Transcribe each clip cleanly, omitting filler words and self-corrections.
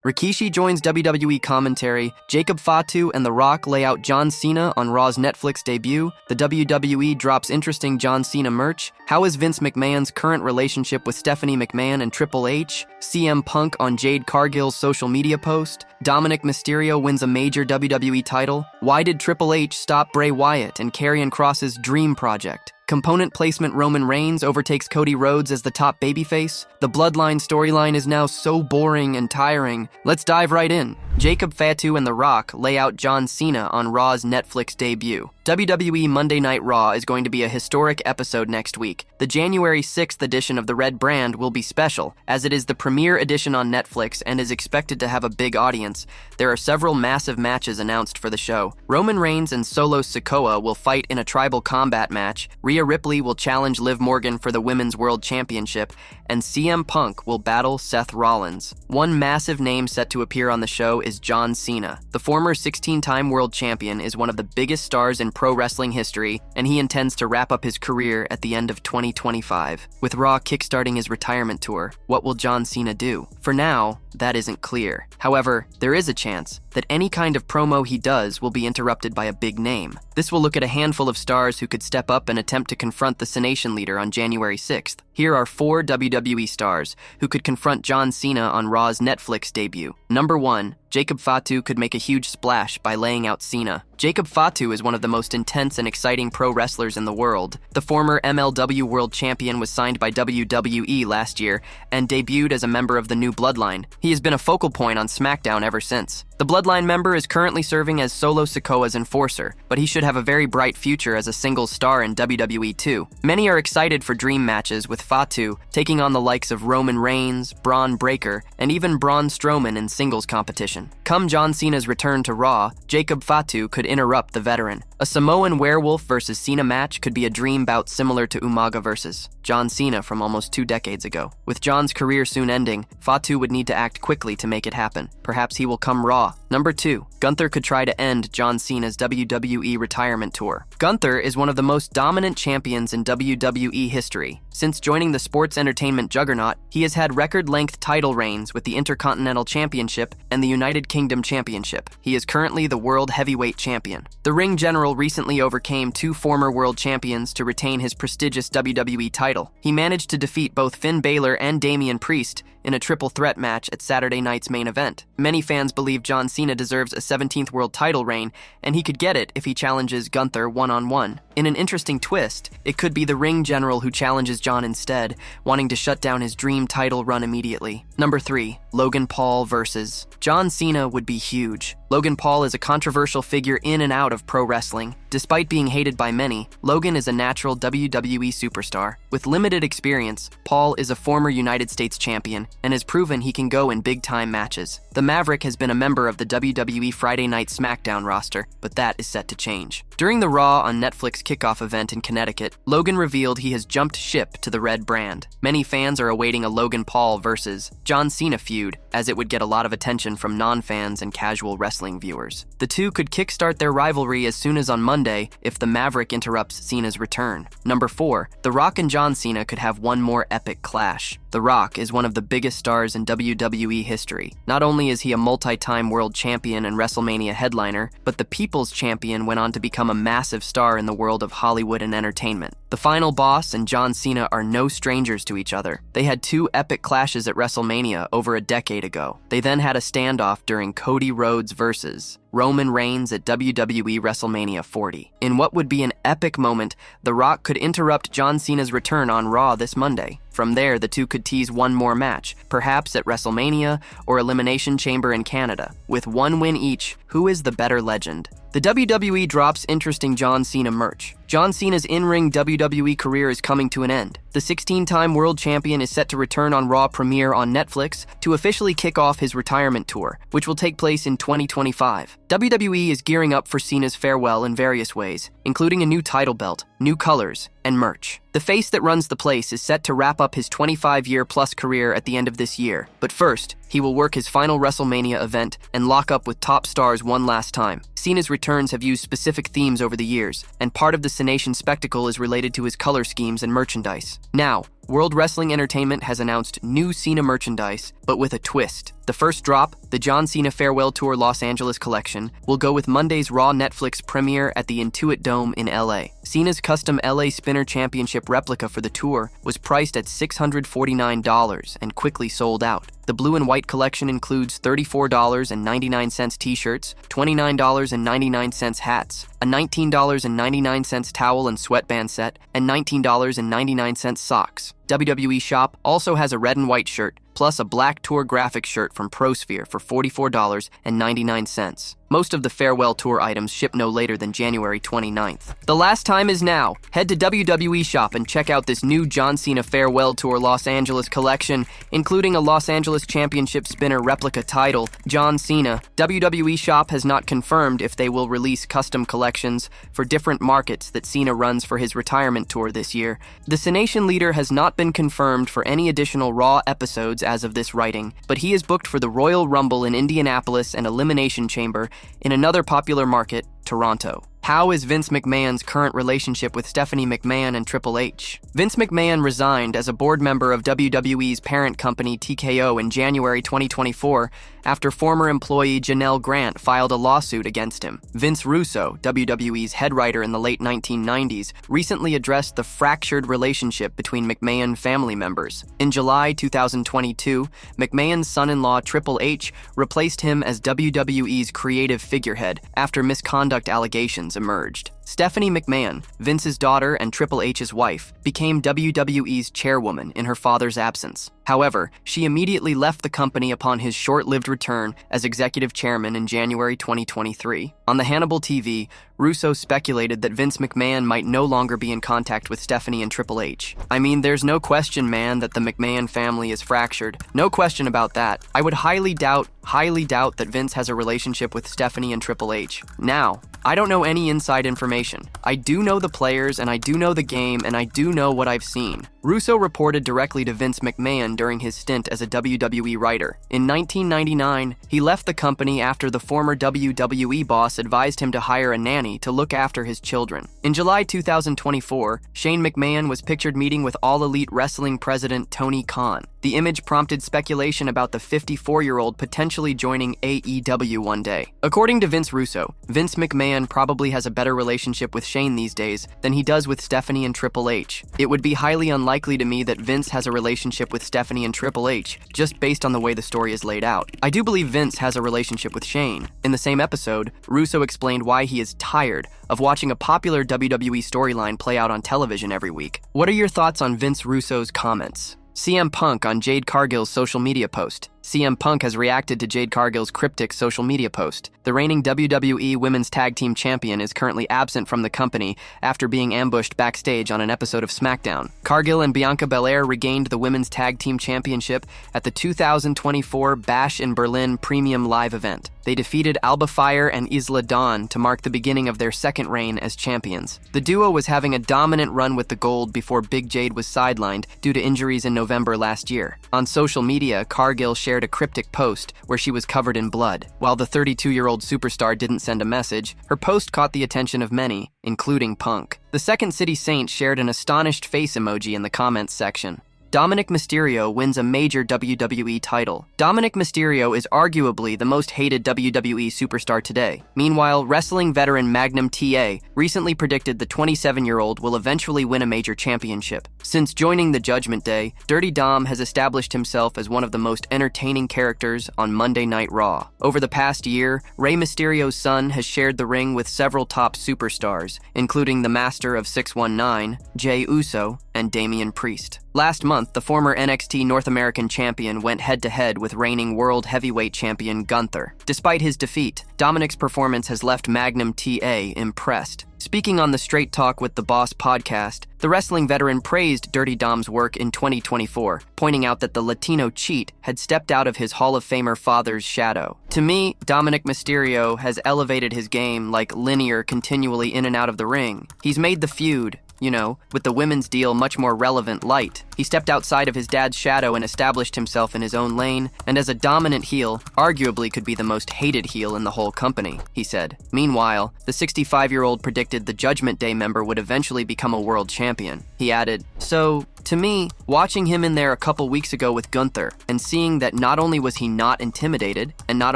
Rikishi joins WWE commentary, Jacob Fatu and The Rock lay out John Cena on Raw's Netflix debut, the WWE drops interesting John Cena merch, how is Vince McMahon's current relationship with Stephanie McMahon and Triple H, CM Punk on Jade Cargill's social media post, Dominic Mysterio wins a major WWE title, why did Triple H stop Bray Wyatt and Karrion Kross's dream project? Component placement Roman Reigns overtakes Cody Rhodes as the top babyface. The bloodline storyline is now so boring and tiring. Let's dive right in. Jacob Fatu and The Rock lay out John Cena on Raw's Netflix debut. WWE Monday Night Raw is going to be a historic episode next week. The January 6th edition of the Red Brand will be special, as it is the premiere edition on Netflix and is expected to have a big audience. There are several massive matches announced for the show. Roman Reigns and Solo Sikoa will fight in a tribal combat match. Rhea Ripley will challenge Liv Morgan for the Women's World Championship, and CM Punk will battle Seth Rollins. One massive name set to appear on the show is John Cena. The former 16-time world champion is one of the biggest stars in pro wrestling history, and he intends to wrap up his career at the end of 2025. With Raw kickstarting his retirement tour, what will John Cena do? For now, that isn't clear. However, there is a chance that any kind of promo he does will be interrupted by a big name. This will look at a handful of stars who could step up and attempt to confront the Cenation leader on January 6th. Here are 4 WWE stars who could confront John Cena on Raw's Netflix debut. Number 1, Jacob Fatu could make a huge splash by laying out Cena. Jacob Fatu is one of the most intense and exciting pro wrestlers in the world. The former MLW World Champion was signed by WWE last year and debuted as a member of the new Bloodline. He has been a focal point on SmackDown ever since. The Bloodline member is currently serving as Solo Sikoa's enforcer, but he should have a very bright future as a single star in WWE too. Many are excited for dream matches with Fatu taking on the likes of Roman Reigns, Braun Breaker, and even Braun Strowman in singles competition. Come John Cena's return to Raw, Jacob Fatu could interrupt the veteran. A Samoan Werewolf versus Cena match could be a dream bout similar to Umaga versus John Cena from almost 2 decades ago. With John's career soon ending, Fatu would need to act quickly to make it happen. Perhaps he will come Raw. Number 2, Gunther could try to end John Cena's WWE retirement tour. Gunther is one of the most dominant champions in WWE history. Since joining the sports entertainment juggernaut, he has had record-length title reigns with the Intercontinental Championship and the United Kingdom Championship. He is currently the World Heavyweight Champion. The Ring General recently overcame 2 former world champions to retain his prestigious WWE title. He managed to defeat both Finn Balor and Damian Priest in a triple threat match at Saturday night's main event. Many fans believe John Cena deserves a 17th world title reign, and he could get it if he challenges Gunther one-on-one. In an interesting twist, it could be the Ring General who challenges John instead, wanting to shut down his dream title run immediately. Number 3, Logan Paul versus John Cena would be huge. Logan Paul is a controversial figure in and out of pro wrestling. Despite being hated by many, Logan is a natural WWE superstar. With limited experience, Paul is a former United States champion and has proven he can go in big-time matches. The Maverick has been a member of the WWE Friday Night SmackDown roster, but that is set to change. During the Raw on Netflix kickoff event in Connecticut, Logan revealed he has jumped ship to the Red Brand. Many fans are awaiting a Logan Paul versus John Cena feud, as it would get a lot of attention from non-fans and casual wrestling viewers. The two could kickstart their rivalry as soon as on Monday if the Maverick interrupts Cena's return. Number 4, The Rock and John Cena could have one more epic clash. The Rock is one of the biggest stars in WWE history. Not only is he a multi-time world champion and WrestleMania headliner, but the People's Champion went on to become a massive star in the world of Hollywood and entertainment. The Final Boss and John Cena are no strangers to each other. They had 2 epic clashes at WrestleMania over a decade ago. They then had a standoff during Cody Rhodes versus Roman Reigns at WWE WrestleMania 40. In what would be an epic moment, The Rock could interrupt John Cena's return on Raw this Monday. From there, the two could tease one more match, perhaps at WrestleMania or Elimination Chamber in Canada. With 1 win each, who is the better legend? The WWE drops interesting John Cena merch. John Cena's in-ring WWE career is coming to an end. The 16-time world champion is set to return on Raw premiere on Netflix to officially kick off his retirement tour, which will take place in 2025. WWE is gearing up for Cena's farewell in various ways, including a new title belt, new colors, and merch. The face that runs the place is set to wrap up his 25-year-plus career at the end of this year. But first, he will work his final WrestleMania event and lock up with top stars one last time. Cena's returns have used specific themes over the years, and part of the Cenation spectacle is related to his color schemes and merchandise. Now, World Wrestling Entertainment has announced new Cena merchandise, but with a twist. The first drop, the John Cena Farewell Tour Los Angeles collection, will go with Monday's Raw Netflix premiere at the Intuit Dome in LA. Cena's custom LA Spinner Championship replica for the tour was priced at $649 and quickly sold out. The blue and white collection includes $34.99 t-shirts, $29.99 hats, a $19.99 towel and sweatband set, and $19.99 socks. WWE Shop also has a red and white shirt, plus a black tour graphic shirt from ProSphere for $44.99. Most of the farewell tour items ship no later than January 29th. The last time is now. Head to WWE Shop and check out this new John Cena Farewell Tour Los Angeles collection, including a Los Angeles Championship Spinner replica title, John Cena. WWE Shop has not confirmed if they will release custom collections for different markets that Cena runs for his retirement tour this year. The Cenation leader has not been confirmed for any additional Raw episodes as of this writing, but he is booked for the Royal Rumble in Indianapolis and Elimination Chamber in another popular market, Toronto. How is Vince McMahon's current relationship with Stephanie McMahon and Triple H? Vince McMahon resigned as a board member of WWE's parent company TKO in January 2024 after former employee Janelle Grant filed a lawsuit against him. Vince Russo, WWE's head writer in the late 1990s, recently addressed the fractured relationship between McMahon family members. In July 2022, McMahon's son-in-law Triple H replaced him as WWE's creative figurehead after misconduct allegations emerged. Stephanie McMahon, Vince's daughter and Triple H's wife, became WWE's chairwoman in her father's absence. However, she immediately left the company upon his short-lived return as executive chairman in January 2023. On the Hannibal TV, Russo speculated that Vince McMahon might no longer be in contact with Stephanie and Triple H. I mean, there's no question, man, that the McMahon family is fractured. No question about that. I would highly doubt that Vince has a relationship with Stephanie and Triple H. Now, I don't know any inside information. I do know the players, and I do know the game, and I do know what I've seen. Russo reported directly to Vince McMahon during his stint as a WWE writer. In 1999, he left the company after the former WWE boss advised him to hire a nanny to look after his children. In July 2024, Shane McMahon was pictured meeting with All Elite Wrestling president Tony Khan. The image prompted speculation about the 54-year-old potentially joining AEW one day. According to Vince Russo, Vince McMahon probably has a better relationship with Shane these days than he does with Stephanie and Triple H. It would be highly unlikely to me that Vince has a relationship with Stephanie and Triple H, just based on the way the story is laid out. I do believe Vince has a relationship with Shane. In the same episode, Russo explained why he is tired of watching a popular WWE storyline play out on television every week. What are your thoughts on Vince Russo's comments? CM Punk on Jade Cargill's social media post. CM Punk has reacted to Jade Cargill's cryptic social media post. The reigning WWE Women's Tag Team Champion is currently absent from the company after being ambushed backstage on an episode of SmackDown. Cargill and Bianca Belair regained the Women's Tag Team Championship at the 2024 Bash in Berlin Premium Live event. They defeated Alba Fire and Isla Dawn to mark the beginning of their second reign as champions. The duo was having a dominant run with the gold before Big Jade was sidelined due to injuries in November last year. On social media, Cargill shared a cryptic post where she was covered in blood. While the 32-year-old superstar didn't send a message, her post caught the attention of many, including Punk. The Second City Saint shared an astonished face emoji in the comments section. Dominic Mysterio wins a major WWE title. Dominic Mysterio is arguably the most hated WWE superstar today. Meanwhile, wrestling veteran Magnum TA recently predicted the 27-year-old will eventually win a major championship. Since joining the Judgment Day, Dirty Dom has established himself as one of the most entertaining characters on Monday Night Raw. Over the past year, Rey Mysterio's son has shared the ring with several top superstars, including the Master of 619, Jey Uso, and Damian Priest. Last month, the former NXT North American champion went head-to-head with reigning World Heavyweight champion Gunther. Despite his defeat, Dominic's performance has left Magnum TA impressed. Speaking on the Straight Talk with the Boss podcast, the wrestling veteran praised Dirty Dom's work in 2024, pointing out that the Latino cheat had stepped out of his Hall of Famer father's shadow. To me, Dominic Mysterio has elevated his game like linear continually in and out of the ring. He's made the feud, with the women's deal much more relevant light. He stepped outside of his dad's shadow and established himself in his own lane, and as a dominant heel, arguably could be the most hated heel in the whole company, he said. Meanwhile, the 65-year-old predicted the Judgment Day member would eventually become a world champion. He added, "So, To me, watching him in there a couple weeks ago with Gunther and seeing that not only was he not intimidated, and not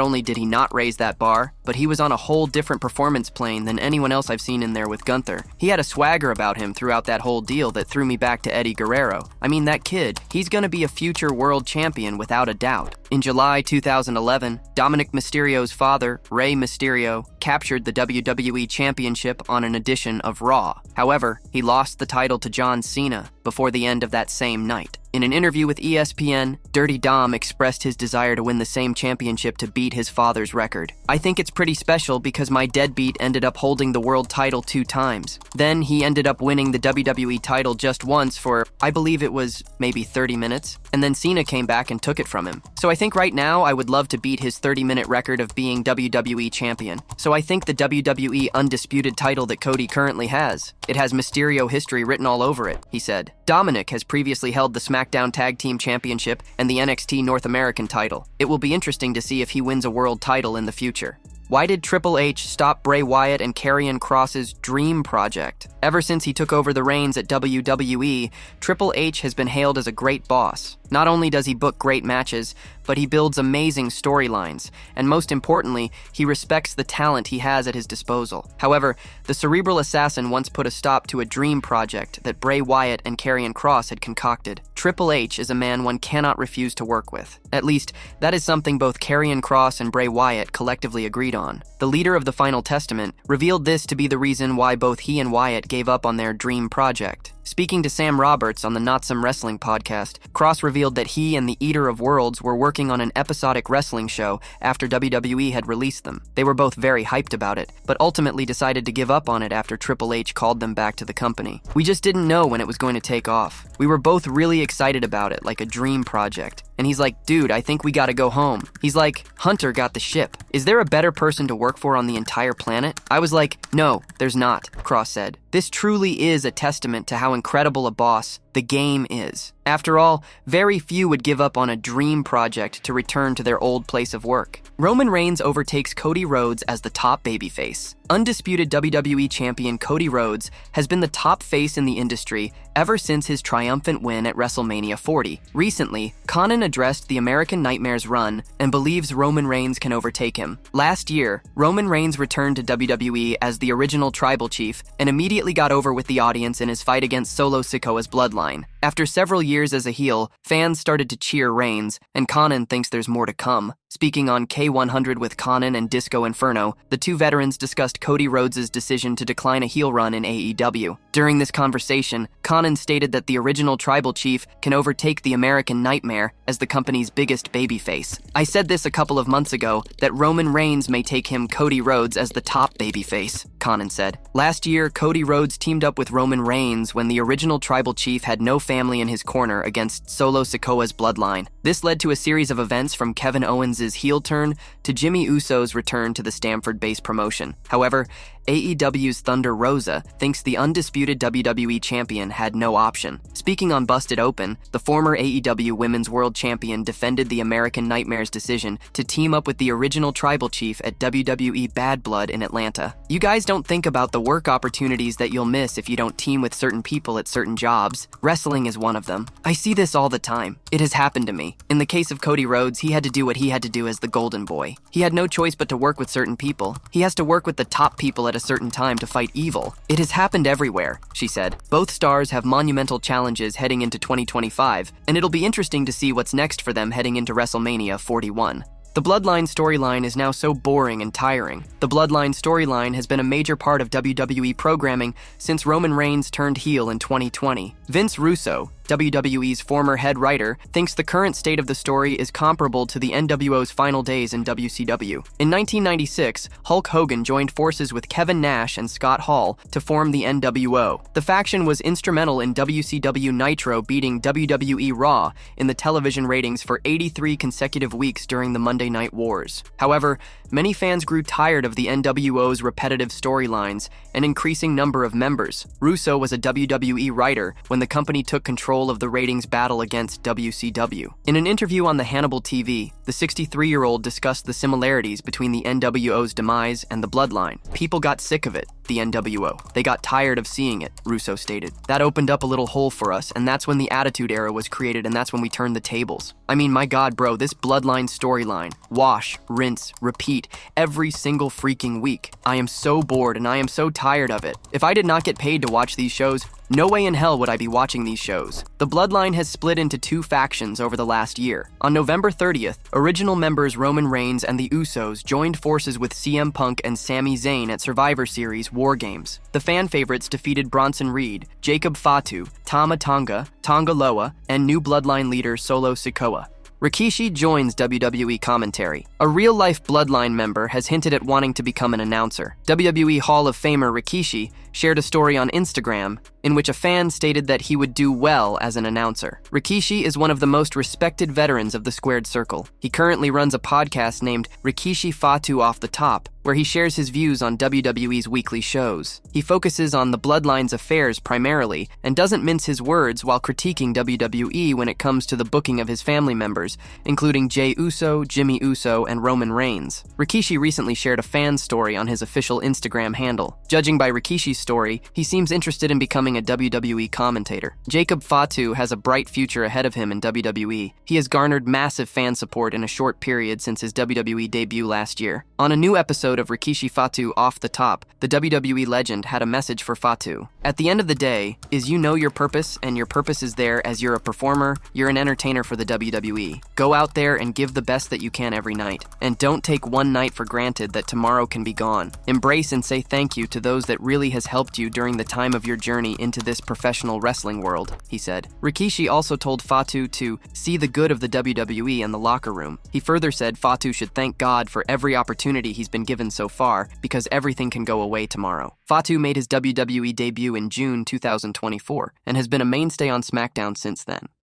only did he not raise that bar, but he was on a whole different performance plane than anyone else I've seen in there with Gunther. He had a swagger about him throughout that whole deal that threw me back to Eddie Guerrero. I mean, that kid, he's gonna be a future world champion without a doubt. In July 2011, Dominic Mysterio's father, Rey Mysterio, captured the WWE Championship on an edition of Raw. However, he lost the title to John Cena before the end of that same night. In an interview with ESPN, Dirty Dom expressed his desire to win the same championship to beat his father's record. I think it's pretty special because my deadbeat ended up holding the world title 2 times. Then he ended up winning the WWE title just once for, I believe it was maybe 30 minutes, and then Cena came back and took it from him. So I think right now I would love to beat his 30-minute record of being WWE champion. So I think the WWE undisputed title that Cody currently has. It has Mysterio history written all over it, he said. Dominic has previously held the SmackDown Tag Team Championship and the NXT North American title. It will be interesting to see if he wins a world title in the future. Why did Triple H stop Bray Wyatt and Karrion Kross's dream project? Ever since he took over the reins at WWE, Triple H has been hailed as a great boss. Not only does he book great matches, but he builds amazing storylines, and most importantly, he respects the talent he has at his disposal. However, the cerebral assassin once put a stop to a dream project that Bray Wyatt and Karrion Kross had concocted. Triple H is a man one cannot refuse to work with. At least, that is something both Karrion Kross and Bray Wyatt collectively agreed on. The leader of the Final Testament revealed this to be the reason why both he and Wyatt gave up on their dream project. Speaking to Sam Roberts on the Not Some Wrestling podcast, Kross revealed that he and the Eater of Worlds were working on an episodic wrestling show after WWE had released them. They were both very hyped about it, but ultimately decided to give up on it after Triple H called them back to the company. We just didn't know when it was going to take off. We were both really excited about it, like a dream project. And he's like, dude, I think we gotta go home. He's like, Hunter got the ship. Is there a better person to work for on the entire planet? I was like, no, there's not, Kross said. This truly is a testament to how incredible a boss the game is. After all, very few would give up on a dream project to return to their old place of work. Roman Reigns overtakes Cody Rhodes as the top babyface. Undisputed WWE champion Cody Rhodes has been the top face in the industry ever since his triumphant win at WrestleMania 40. Recently, Conan addressed the American Nightmare's run and believes Roman Reigns can overtake him. Last year, Roman Reigns returned to WWE as the original tribal chief and immediately got over with the audience in his fight against Solo Sikoa's bloodline. After several years as a heel, fans started to cheer Reigns, and Conan thinks there's more to come. Speaking on K100 with Conan and Disco Inferno, the two veterans discussed Cody Rhodes' decision to decline a heel run in AEW. During this conversation, Conan stated that the original tribal chief can overtake the American Nightmare as the company's biggest babyface. I said this a couple of months ago, that Roman Reigns may take him Cody Rhodes as the top babyface, Conan said. Last year, Cody Rhodes teamed up with Roman Reigns when the original tribal chief had no family in his corner against Solo Sikoa's bloodline. This led to a series of events from Kevin Owens' heel turn to Jimmy Uso's return to the Stamford-based promotion. However, AEW's Thunder Rosa thinks the undisputed WWE champion had no option. Speaking on Busted Open, the former AEW Women's World Champion defended the American Nightmare's decision to team up with the original tribal chief at WWE Bad Blood in Atlanta. You guys don't think about the work opportunities that you'll miss if you don't team with certain people at certain jobs. Wrestling is one of them. I see this all the time. It has happened to me. In the case of Cody Rhodes, he had to do what he had to do as the Golden Boy. He had no choice but to work with certain people. He has to work with the top people at a certain time to fight evil. It has happened everywhere, she said. Both stars have monumental challenges heading into 2025, and it'll be interesting to see what's next for them heading into WrestleMania 41. The Bloodline storyline is now so boring and tiring. The Bloodline storyline has been a major part of WWE programming since Roman Reigns turned heel in 2020. Vince Russo, WWE's former head writer, thinks the current state of the story is comparable to the NWO's final days in WCW. In 1996, Hulk Hogan joined forces with Kevin Nash and Scott Hall to form the NWO. The faction was instrumental in WCW Nitro beating WWE Raw in the television ratings for 83 consecutive weeks during the Monday Night Wars. However, many fans grew tired of the NWO's repetitive storylines and increasing number of members. Russo was a WWE writer when the company took control of the ratings battle against WCW. In an interview on the Hannibal TV, the 63-year-old discussed the similarities between the NWO's demise and the Bloodline. People got sick of it. the NWO. They got tired of seeing it, Russo stated. That opened up a little hole for us, and that's when the Attitude Era was created, and that's when we turned the tables. I mean, my God, bro, this bloodline storyline. Wash, rinse, repeat, every single freaking week. I am so bored and I am so tired of it. If I did not get paid to watch these shows, no way in hell would I be watching these shows. The bloodline has split into two factions over the last year. On November 30th, original members Roman Reigns and the Usos joined forces with CM Punk and Sami Zayn at Survivor Series War Games. The fan favorites defeated Bronson Reed, Jacob Fatu, Tama Tonga, Tonga Loa, and new bloodline leader Solo Sikoa. Rikishi joins WWE commentary. A real-life Bloodline member has hinted at wanting to become an announcer. WWE Hall of Famer Rikishi shared a story on Instagram in which a fan stated that he would do well as an announcer. Rikishi is one of the most respected veterans of the Squared Circle. He currently runs a podcast named Rikishi Fatu Off the Top, where he shares his views on WWE's weekly shows. He focuses on the Bloodline's affairs primarily, and doesn't mince his words while critiquing WWE when it comes to the booking of his family members, including Jey Uso, Jimmy Uso, and Roman Reigns. Rikishi recently shared a fan story on his official Instagram handle. Judging by Rikishi's story, he seems interested in becoming a WWE commentator. Jacob Fatu has a bright future ahead of him in WWE. He has garnered massive fan support in a short period since his WWE debut last year. On a new episode of Rikishi Fatu Off the Top, the WWE legend had a message for Fatu. At the end of the day, you know your purpose, and your purpose is there as you're a performer, you're an entertainer for the WWE. Go out there and give the best that you can every night. And don't take one night for granted that tomorrow can be gone. Embrace and say thank you to those that really has helped you during the time of your journey into this professional wrestling world, he said. Rikishi also told Fatu to see the good of the WWE and the locker room. He further said Fatu should thank God for every opportunity he's been given so far, because everything can go away tomorrow. Fatu made his WWE debut in June 2024 and has been a mainstay on SmackDown since then.